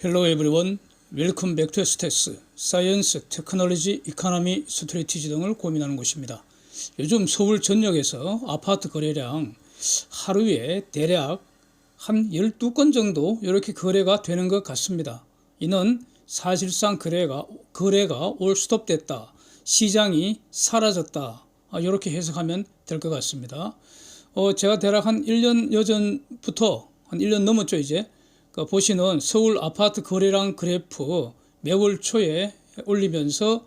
Hello everyone. Welcome back to STS, Science, Technology, Economy, Strategy 등을 고민하는 곳입니다. 요즘 서울 전역에서 아파트 거래량 하루에 대략 한 12건 정도 이렇게 거래가 되는 것 같습니다. 이는 사실상 거래가 올 스톱됐다, 시장이 사라졌다, 이렇게 해석하면 될 것 같습니다. 제가 대략 한 1년 여전부터 한 1년 넘었죠 이제. 보시는 서울 아파트 거래량 그래프 매월 초에 올리면서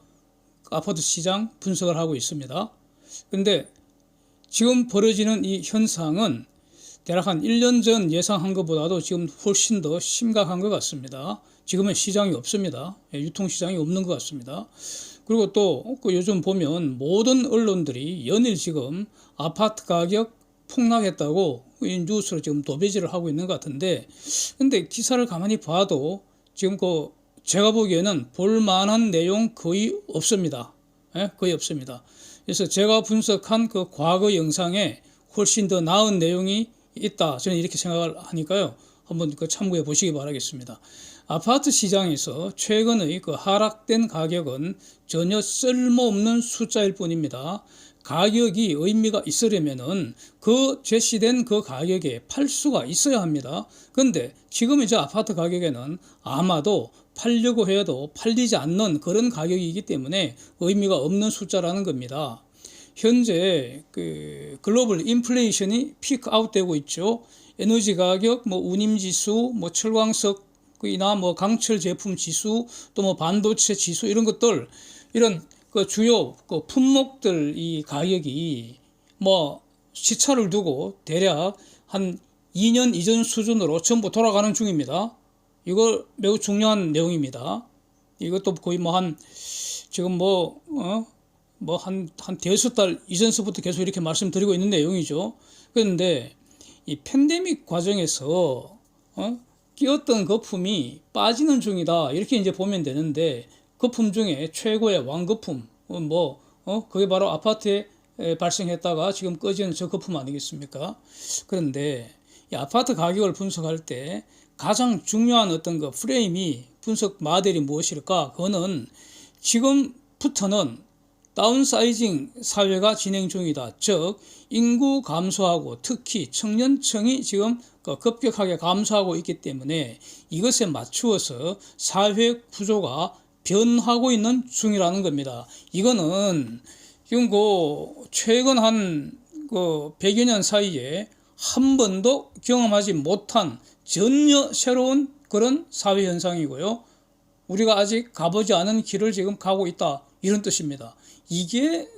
아파트 시장 분석을 하고 있습니다. 근데 지금 벌어지는 이 현상은 대략 한 1년 전 예상한 것보다도 지금 훨씬 더 심각한 것 같습니다. 지금은 시장이 없습니다. 유통시장이 없는 것 같습니다. 그리고 또 요즘 보면 모든 언론들이 연일 지금 아파트 가격 폭락했다고 이 뉴스로 지금 도배질을 하고 있는 것 같은데, 근데 기사를 가만히 봐도 지금 제가 보기에는 볼만한 내용 거의 없습니다. 거의 없습니다. 그래서 제가 분석한 그 과거 영상에 훨씬 더 나은 내용이 있다, 저는 이렇게 생각을 하니까요. 한번 참고해 보시기 바라겠습니다. 아파트 시장에서 최근의 하락된 가격은 전혀 쓸모없는 숫자일 뿐입니다. 가격이 의미가 있으려면은 그 제시된 그 가격에 팔 수가 있어야 합니다. 그런데 지금 이제 아파트 가격에는 아마도 팔려고 해도 팔리지 않는 그런 가격이기 때문에 의미가 없는 숫자라는 겁니다. 현재 글로벌 인플레이션이 피크 아웃되고 있죠. 에너지 가격, 운임 지수, 철광석이나 강철 제품 지수, 또 반도체 지수, 이런 것들, 이런 주요 품목들 이 가격이 시차를 두고 대략 한 2년 이전 수준으로 전부 돌아가는 중입니다. 이거 매우 중요한 내용입니다. 이것도 거의 지금 한 대여섯 달 이전서부터 계속 이렇게 말씀드리고 있는 내용이죠. 그런데 이 팬데믹 과정에서 끼었던 거품이 빠지는 중이다, 이렇게 이제 보면 되는데, 거품 중에 최고의 왕거품, 그게 바로 아파트에 발생했다가 지금 꺼지는 저 거품 아니겠습니까? 그런데 이 아파트 가격을 분석할 때 가장 중요한 어떤 프레임이, 분석 모델이 무엇일까? 그거는 지금부터는 다운사이징 사회가 진행 중이다. 즉, 인구 감소하고 특히 청년층이 지금 급격하게 감소하고 있기 때문에 이것에 맞추어서 사회 구조가 변하고 있는 중이라는 겁니다. 이거는 지금 최근 한 100여 년 사이에 한 번도 경험하지 못한 전혀 새로운 그런 사회 현상이고요. 우리가 아직 가보지 않은 길을 지금 가고 있다, 이런 뜻입니다. 이게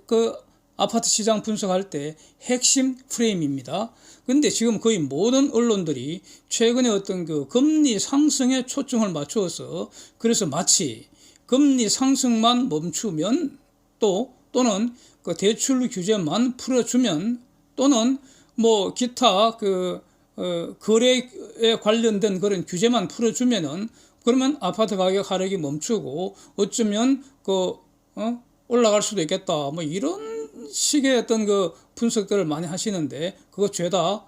아파트 시장 분석할 때 핵심 프레임입니다. 근데 지금 거의 모든 언론들이 최근에 어떤 금리 상승에 초점을 맞추어서, 그래서 마치 금리 상승만 멈추면, 또는 대출 규제만 풀어주면, 또는 기타 거래에 관련된 그런 규제만 풀어주면은, 그러면 아파트 가격 하락이 멈추고 어쩌면 올라갈 수도 있겠다, 이런 식의 어떤 분석들을 많이 하시는데, 그거 죄다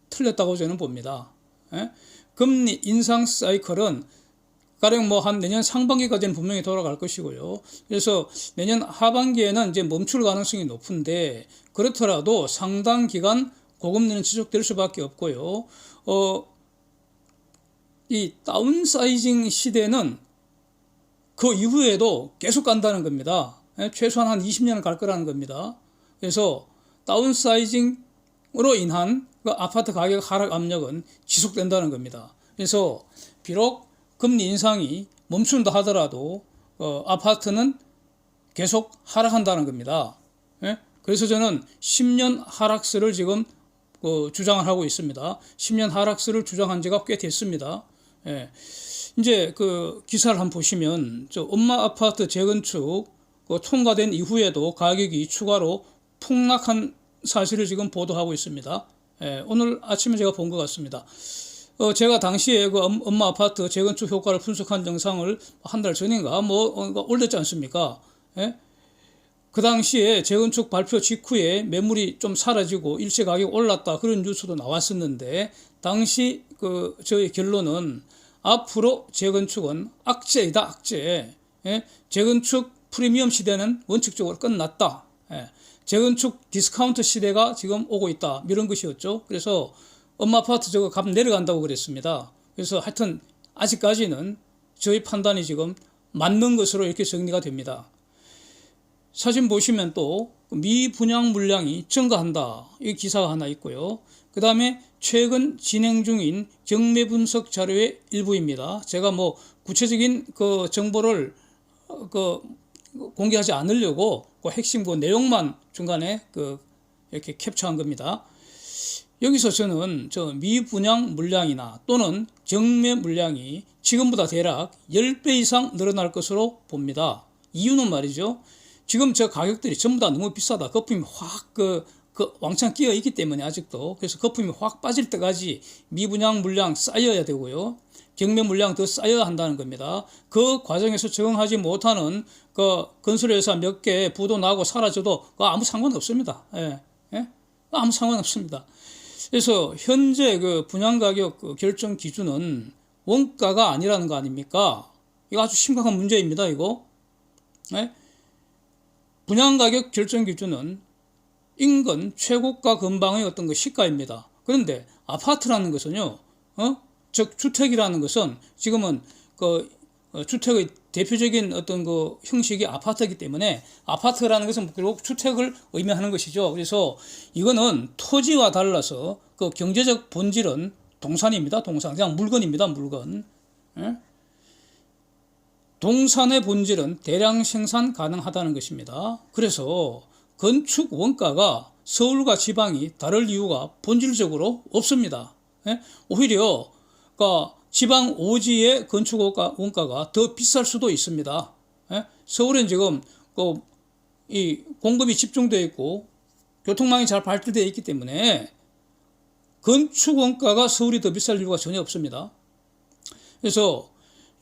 틀렸다고 저는 봅니다. 금리 인상 사이클은 가령 한 내년 상반기까지는 분명히 돌아갈 것이고요. 그래서 내년 하반기에는 이제 멈출 가능성이 높은데, 그렇더라도 상당 기간 고금리는 지속될 수밖에 없고요. 이 다운사이징 시대는 그 이후에도 계속 간다는 겁니다. 최소한 한 20년은 갈 거라는 겁니다. 그래서 다운사이징으로 인한 아파트 가격 하락 압력은 지속된다는 겁니다. 그래서 비록 금리 인상이 멈춘다 하더라도 아파트는 계속 하락한다는 겁니다. 그래서 저는 10년 하락세를 지금 주장을 하고 있습니다. 10년 하락세를 주장한 지가 꽤 됐습니다. 이제 기사를 한번 보시면, 엄마 아파트 재건축 통과된 이후에도 가격이 추가로 폭락한 사실을 지금 보도하고 있습니다. 오늘 아침에 제가 본 것 같습니다. 제가 당시에 엄마 아파트 재건축 효과를 분석한 영상을 한 달 전인가 올렸지 않습니까? 그 당시에 재건축 발표 직후에 매물이 좀 사라지고 일시 가격이 올랐다, 그런 뉴스도 나왔었는데, 당시 저의 결론은 앞으로 재건축은 악재이다, 악재. 예? 재건축 프리미엄 시대는 원칙적으로 끝났다. 예? 재건축 디스카운트 시대가 지금 오고 있다. 이런 것이었죠. 그래서 엄마 아파트 저거 값 내려간다고 그랬습니다. 그래서 하여튼 아직까지는 저희 판단이 지금 맞는 것으로 이렇게 정리가 됩니다. 사진 보시면 또 미분양 물량이 증가한다. 이 기사가 하나 있고요. 그 다음에 최근 진행 중인 경매 분석 자료의 일부입니다. 제가 뭐 구체적인 그 정보를 공개하지 않으려고 그 핵심 그 내용만 중간에 이렇게 캡처한 겁니다. 여기서 저는 저 미분양 물량이나 또는 경매 물량이 지금보다 대략 10배 이상 늘어날 것으로 봅니다. 이유는 말이죠. 지금 저 가격들이 전부 다 너무 비싸다. 거품이 확 왕창 끼어 있기 때문에 아직도. 그래서 거품이 확 빠질 때까지 미분양 물량 쌓여야 되고요. 경매 물량 더 쌓여야 한다는 겁니다. 그 과정에서 적응하지 못하는 그 건설회사 몇 개 부도 나고 사라져도 아무 상관없습니다. 예. 예? 아무 상관없습니다. 그래서 현재 그 분양가격 그 결정 기준은 원가가 아니라는 거 아닙니까? 이거 아주 심각한 문제입니다. 이거. 예? 분양가격 결정 기준은 인근 최고가 근방의 어떤 그 시가입니다. 그런데 아파트라는 것은요, 즉 주택이라는 것은 지금은 주택의 대표적인 어떤 그 형식이 아파트이기 때문에 아파트라는 것은 결국 주택을 의미하는 것이죠. 그래서 이거는 토지와 달라서 그 경제적 본질은 동산입니다. 동산. 그냥 물건입니다. 물건. 예? 동산의 본질은 대량 생산 가능하다는 것입니다. 그래서 건축 원가가 서울과 지방이 다를 이유가 본질적으로 없습니다. 예? 오히려 지방 오지의 건축 원가가 더 비쌀 수도 있습니다. 예? 서울은 지금 이 공급이 집중되어 있고 교통망이 잘 발달되어 있기 때문에 건축 원가가 서울이 더 비쌀 이유가 전혀 없습니다. 그래서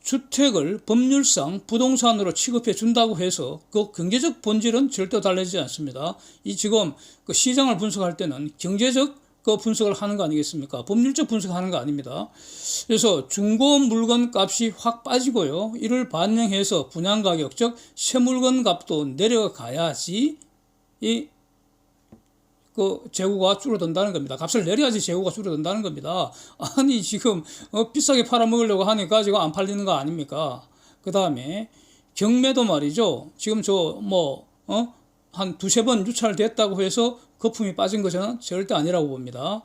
주택을 법률상 부동산으로 취급해 준다고 해서 그 경제적 본질은 절대 달라지지 않습니다. 이 지금 그 시장을 분석할 때는 경제적 그 분석을 하는 거 아니겠습니까? 법률적 분석하는 거 아닙니다. 그래서 중고 물건 값이 확 빠지고요. 이를 반영해서 분양 가격, 즉 새물건 값도 내려가야지 재고가 줄어든다는 겁니다. 값을 내려야지 재고가 줄어든다는 겁니다. 아니 지금 비싸게 팔아먹으려고 하니까 지금 안 팔리는 거 아닙니까? 그 다음에 경매도 말이죠. 지금 한 두세 번 유찰됐다고 해서 거품이 빠진 것은 절대 아니라고 봅니다.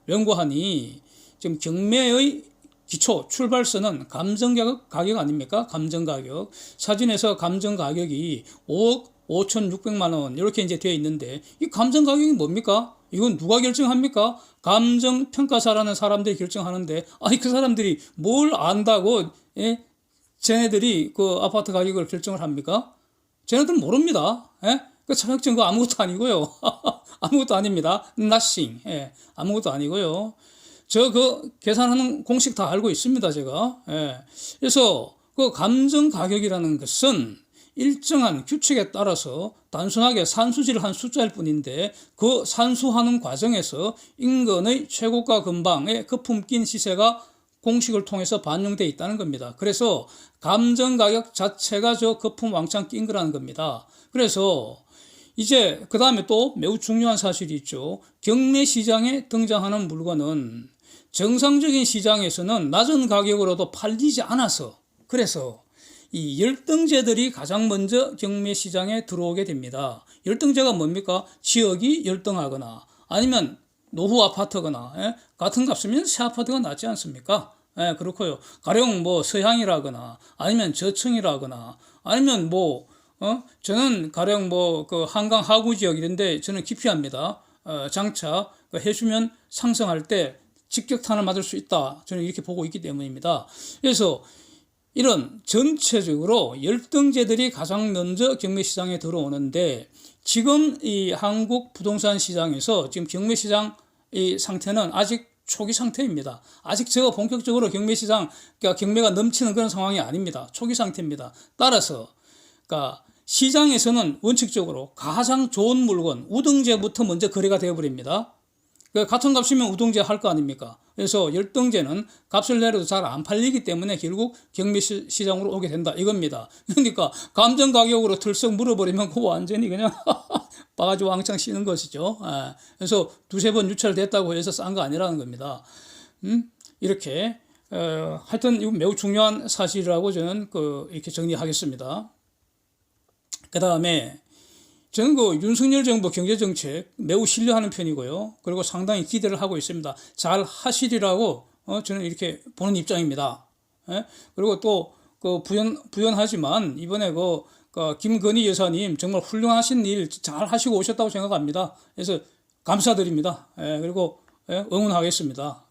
연구하니 지금 경매의 기초 출발선은 감정가격 아닙니까? 감정가격. 사진에서 감정가격이 5억 5,600만 원 이렇게 이제 되어 있는데 이 감정가격이 뭡니까? 이건 누가 결정합니까? 감정평가사라는 사람들이 결정하는데 아니 그 사람들이 뭘 안다고 쟤네들이 그 아파트 가격을 결정을 합니까? 쟤네들은 모릅니다. 그 자격증 그거 아무것도 아니고요. 아무것도 아닙니다. nothing. 아무것도 아니고요. 저 계산하는 공식 다 알고 있습니다, 제가. 그래서 그 감정 가격이라는 것은 일정한 규칙에 따라서 단순하게 산수지를 한 숫자일 뿐인데 그 산수하는 과정에서 인근의 최고가 근방의 거품 낀 시세가 공식을 통해서 반영되어 있다는 겁니다. 그래서 감정 가격 자체가 저 거품 왕창 낀 거라는 겁니다. 그래서 이제 그 다음에 또 매우 중요한 사실이 있죠. 경매 시장에 등장하는 물건은 정상적인 시장에서는 낮은 가격으로도 팔리지 않아서 그래서 이 열등제들이 가장 먼저 경매 시장에 들어오게 됩니다. 열등제가 뭡니까? 지역이 열등하거나 아니면 노후 아파트거나 같은 값이면 새 아파트가 낫지 않습니까? 그렇고요. 가령 서향이라거나 아니면 저층이라거나 아니면 저는 가령 그 한강 하구 지역 이런데 저는 기피합니다. 장차 해수면 상승할 때 직격탄을 맞을 수 있다. 저는 이렇게 보고 있기 때문입니다. 그래서 이런 전체적으로 열등제들이 가장 먼저 경매시장에 들어오는데 지금 이 한국 부동산 시장에서 지금 경매시장 이 상태는 아직 초기 상태입니다. 아직 제가 본격적으로 경매시장, 그러니까 경매가 넘치는 그런 상황이 아닙니다. 초기 상태입니다. 따라서 그러니까 시장에서는 원칙적으로 가장 좋은 물건, 우등제부터 먼저 거래가 되어버립니다. 그 같은 값이면 우등제 할 거 아닙니까? 그래서 열등제는 값을 내려도 잘 안 팔리기 때문에 결국 경매시장으로 오게 된다 이겁니다. 그러니까 감정 가격으로 틀썩 물어버리면 그 완전히 그냥 바가지 왕창 씌는 것이죠. 그래서 두세 번 유찰됐다고 해서 싼 거 아니라는 겁니다. 이렇게 하여튼 이거 매우 중요한 사실이라고 저는 이렇게 정리하겠습니다. 그 다음에 저는 윤석열 정부 경제정책 매우 신뢰하는 편이고요. 그리고 상당히 기대를 하고 있습니다. 잘 하시리라고 저는 이렇게 보는 입장입니다. 그리고 또 부연하지만 이번에 김건희 여사님 정말 훌륭하신 일 잘 하시고 오셨다고 생각합니다. 그래서 감사드립니다. 그리고 응원하겠습니다.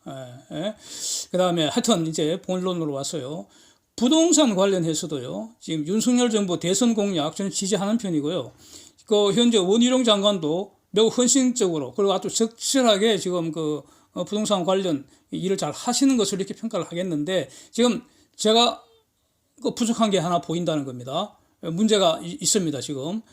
그 다음에 하여튼 이제 본론으로 왔어요. 부동산 관련해서도요. 지금 윤석열 정부 대선 공약 저는 지지하는 편이고요. 현재 원희룡 장관도 매우 헌신적으로 그리고 아주 적절하게 지금 부동산 관련 일을 잘 하시는 것을 이렇게 평가를 하겠는데 지금 제가 부족한 게 하나 보인다는 겁니다. 문제가 있습니다. 지금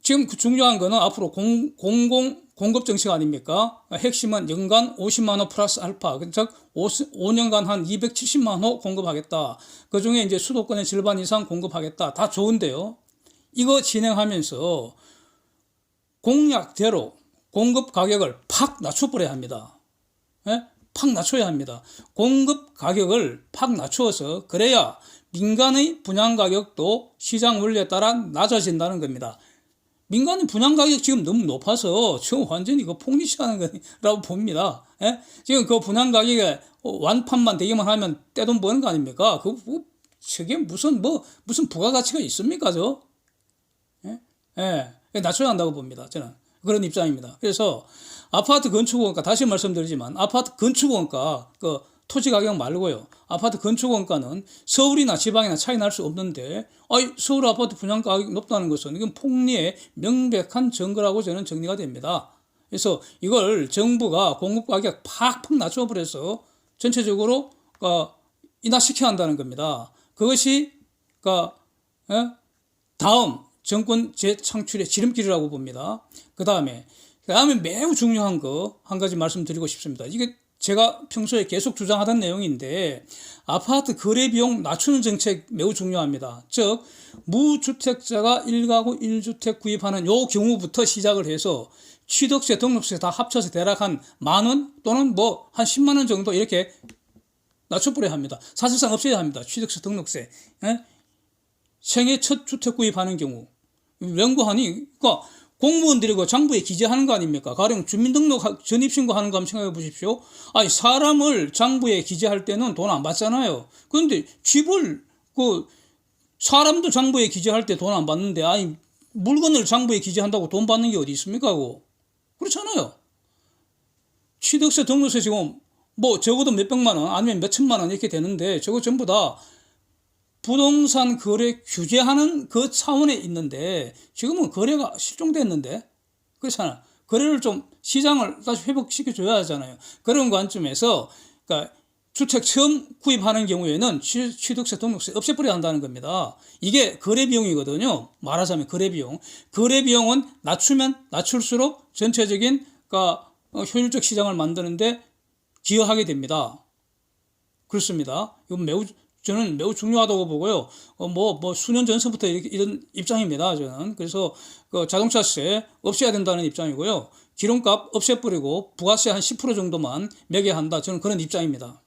지금 중요한 거는 앞으로 공급 정책 아닙니까? 핵심은 연간 50만 호 플러스 알파, 즉 5년간 한 270만 호 공급하겠다. 그중에 이제 수도권의 절반 이상 공급하겠다. 다 좋은데요. 이거 진행하면서 공약대로 공급 가격을 팍 낮춰버려야 합니다. 팍 낮춰야 합니다. 공급 가격을 팍 낮추어서 그래야 민간의 분양 가격도 시장 원리에 따라 낮아진다는 겁니다. 민간의 분양 가격 지금 너무 높아서 지금 완전히 폭리시하는 거라고 봅니다. 지금 분양 가격에 완판만 되기만 하면 떼돈 버는 거 아닙니까? 저게 무슨 부가가치가 있습니까, 낮춰야 한다고 봅니다. 저는 그런 입장입니다. 그래서 아파트 건축원가, 다시 말씀드리지만 아파트 건축원가 토지 가격 말고요. 아파트 건축원가는 서울이나 지방이나 차이 날 수 없는데 서울 아파트 분양 가격이 높다는 것은 이건 폭리의 명백한 증거라고 저는 정리가 됩니다. 그래서 이걸 정부가 공급 가격 팍팍 낮춰버려서 전체적으로 인하시켜야 한다는 겁니다. 그것이 다음 정권 재창출의 지름길이라고 봅니다. 그 다음에 매우 중요한 거 한 가지 말씀드리고 싶습니다. 이게 제가 평소에 계속 주장하던 내용인데 아파트 거래 비용 낮추는 정책 매우 중요합니다. 즉 무주택자가 1가구 1주택 구입하는 요 경우부터 시작을 해서 취득세, 등록세 다 합쳐서 대략 한 10,000원 또는 한 10만 원 정도 이렇게 낮춰버려야 합니다. 사실상 없애야 합니다. 취득세, 등록세. 생애 첫 주택 구입하는 경우 연구하니 공무원들이 장부에 기재하는 거 아닙니까? 가령 주민등록 전입신고하는 거 한번 생각해 보십시오. 사람을 장부에 기재할 때는 돈 안 받잖아요. 그런데 집을 사람도 장부에 기재할 때 돈 안 받는데 물건을 장부에 기재한다고 돈 받는 게 어디 있습니까? 그렇잖아요. 취득세, 등록세 지금 적어도 몇백만 원 아니면 몇천만 원 이렇게 되는데 저거 전부 다 부동산 거래 규제하는 그 차원에 있는데 지금은 거래가 실종됐는데 그렇잖아. 거래를 좀 시장을 다시 회복시켜줘야 하잖아요. 그런 관점에서 주택 처음 구입하는 경우에는 취득세, 등록세 없애버려야 한다는 겁니다. 이게 거래 비용이거든요. 말하자면 거래 비용. 거래 비용은 낮추면 낮출수록 전체적인 효율적 시장을 만드는데 기여하게 됩니다. 그렇습니다. 이건 저는 매우 중요하다고 보고요. 수년 전서부터 이런 입장입니다. 저는. 그래서 자동차세 없애야 된다는 입장이고요. 기름값 없애버리고 부가세 한 10% 정도만 매겨야 한다. 저는 그런 입장입니다.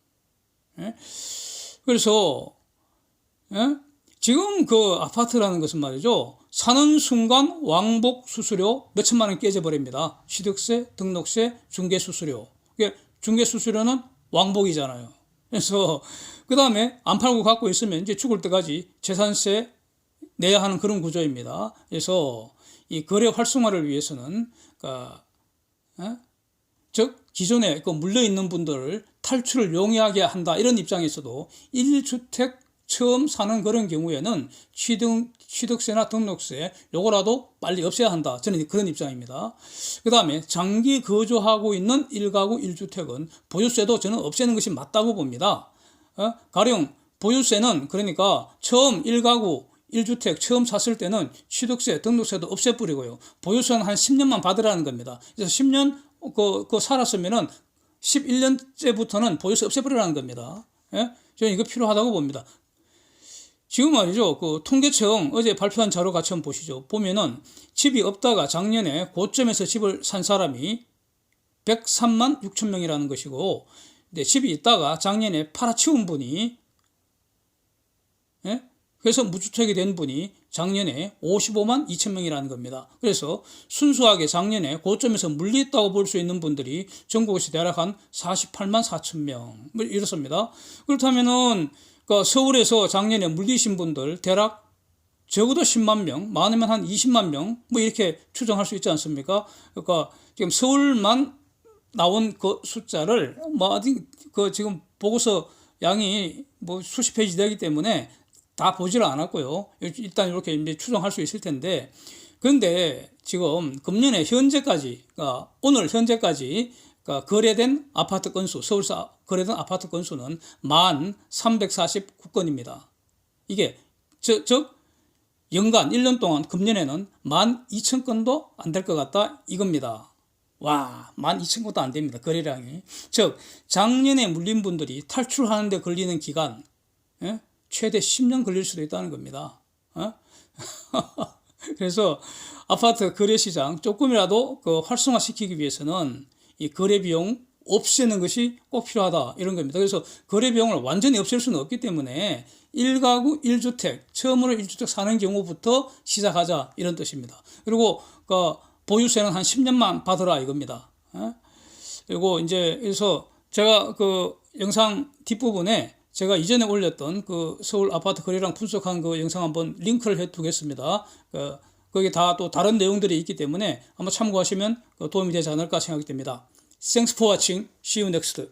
그래서 지금 아파트라는 것은 말이죠. 사는 순간 왕복 수수료 몇천만 원 깨져버립니다. 취득세, 등록세, 중개수수료. 중개수수료는 왕복이잖아요. 그래서 그 다음에 안 팔고 갖고 있으면 이제 죽을 때까지 재산세 내야 하는 그런 구조입니다. 그래서 이 거래 활성화를 위해서는 즉 기존에 물려 있는 분들을 탈출을 용이하게 한다 이런 입장에서도 1주택 처음 사는 그런 경우에는 취득세나 등록세 요거라도 빨리 없애야 한다. 저는 그런 입장입니다. 그 다음에 장기 거주하고 있는 1가구 1주택은 보유세도 저는 없애는 것이 맞다고 봅니다. 가령 보유세는 그러니까 처음 1가구 1주택 처음 샀을 때는 취득세, 등록세도 없애버리고요. 보유세는 한 10년만 받으라는 겁니다. 그래서 10년 그 살았으면은 11년째부터는 보유세 없애버리라는 겁니다. 예? 저는 이거 필요하다고 봅니다. 지금 말이죠. 그 통계청 어제 발표한 자료 같이 한번 보시죠. 보면은 집이 없다가 작년에 고점에서 집을 산 사람이 103만 6천 명이라는 것이고, 근데 집이 있다가 작년에 팔아치운 분이, 예? 그래서 무주택이 된 분이 작년에 55만 2천 명이라는 겁니다. 그래서 순수하게 작년에 고점에서 물리했다고 볼 수 있는 분들이 전국에서 대략 한 48만 4천 명, 뭐 이렇습니다. 그렇다면은 그러니까 서울에서 작년에 물리신 분들 대략 적어도 10만 명, 많으면 한 20만 명, 뭐 이렇게 추정할 수 있지 않습니까? 그러니까 지금 서울만 나온 그 숫자를 뭐 그 지금 보고서 양이 뭐 수십 페이지 되기 때문에 다 보지를 않았고요. 일단 이렇게 이제 추정할 수 있을 텐데, 그런데 지금 금년에 현재까지, 그러니까 오늘 현재까지 그러니까 거래된 아파트 건수, 서울서 거래된 아파트 건수는 1,349건입니다. 이게 즉 연간 1년 동안 금년에는 12,000건도 안 될 것 같다 이겁니다. 와, 12,000건도 안 됩니다. 거래량이. 즉 작년에 물린 분들이 탈출하는 데 걸리는 기간, 예? 최대 10년 걸릴 수도 있다는 겁니다. 그래서 아파트 거래 시장 조금이라도 그 활성화시키기 위해서는 이 거래 비용 없애는 것이 꼭 필요하다 이런 겁니다. 그래서 거래 비용을 완전히 없앨 수는 없기 때문에 1가구 1주택, 처음으로 1주택 사는 경우부터 시작하자 이런 뜻입니다. 그리고 그 보유세는 한 10년만 받으라 이겁니다. 그리고 이제 그래서 제가 그 영상 뒷부분에 제가 이전에 올렸던 그 서울 아파트 거래량 분석한 그 영상 한번 링크를 해 두겠습니다. 거기 다 또 다른 내용들이 있기 때문에 한번 참고하시면 도움이 되지 않을까 생각이 됩니다. Thanks for watching. See you next.